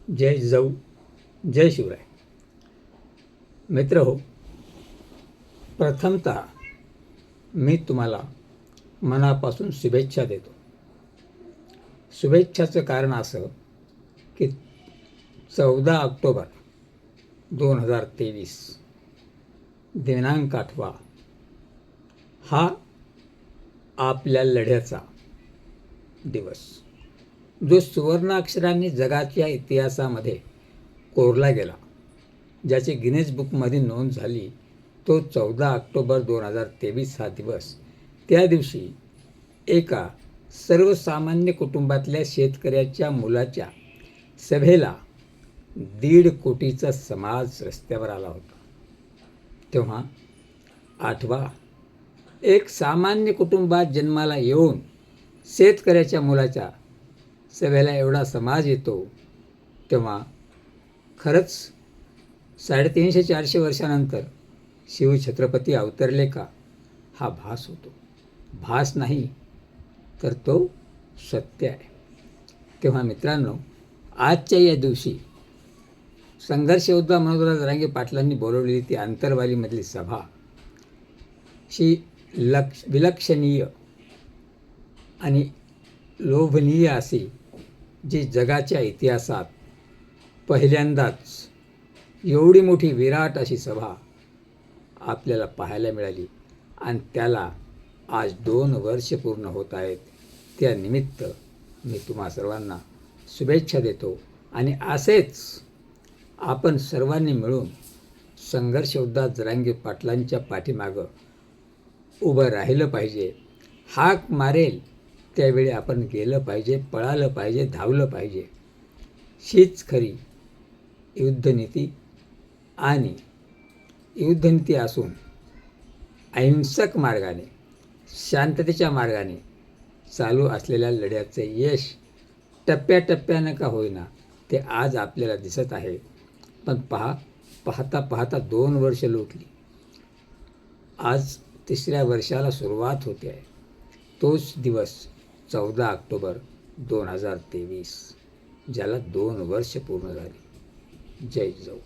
जय जिजाऊ, जय शिवराय. मित्र हो, प्रथमतः मी तुम्हाला मनापासून शुभेच्छा देतो. शुभेच्छाचं कारण असं की 14 ऑक्टोबर 2023 दिनांक 8 हा आपल्या लढ्याचा दिवस, जो सुवर्णाक्षरांनी जगाच्या इतिहासामध्ये कोरला गेला, ज्याची गिनेस बुकमध्ये नोंद झाली, तो 14 ऑक्टोबर 2023 हा दिवस. त्या दिवशी एका सर्वसामान्य कुटुंबातल्या शेतकऱ्याच्या मुलाच्या सभेला 1.5 कोटीचा समाज रस्त्यावर आला होता. तेव्हा आठवा, एक सामान्य कुटुंबात जन्माला येऊन शेतकऱ्याच्या मुलाच्या सभेला एवढा समाज येतो, तेव्हा खरंच 350-400 वर्षानंतर शिवछत्रपती अवतरले का, हा भास होतो. भास नाही तर तो सत्य आहे. तेव्हा मित्रांनो, आजच्या या दिवशी संघर्ष योद्धा मनोहरदास जरांगे पाटलांनी बोलवलेली ती आंतरवालीमधली सभा ही विलक्षणीय आणि लोभनीय अशी, जी जगाच्या इतिहासात पहिल्यांदाच एवढी मोठी विराट अशी सभा आपल्याला पाहायला मिळाली. आणि त्याला आज 2 वर्ष पूर्ण होत आहेत. त्यानिमित्त मी तुम्हा सर्वांना शुभेच्छा देतो. आणि असेच आपण सर्वांनी मिळून संघर्ष योद्धा जरांगे पाटलांच्या पाठीमागं उभं राहिलं पाहिजे. हाक मारेल त्यावेळी आपण गेलं पाहिजे, पळालं पाहिजे, धावलं पाहिजे. हीच खरी युद्धनीती. आणि युद्धनीती असून अहिंसक मार्गाने, शांततेच्या मार्गाने चालू असलेल्या लढ्याचे यश टप्प्याटप्प्यानं का होईना ते आज आपल्याला दिसत आहे. पण पाहता पाहता 2 वर्ष लोटली. आज 3ऱ्या वर्षाला सुरुवात होते आहे. तोच दिवस 14 ऑक्टोबर 2023, ज्याला 2 वर्ष पूर्ण झाली. जय जिजाऊ.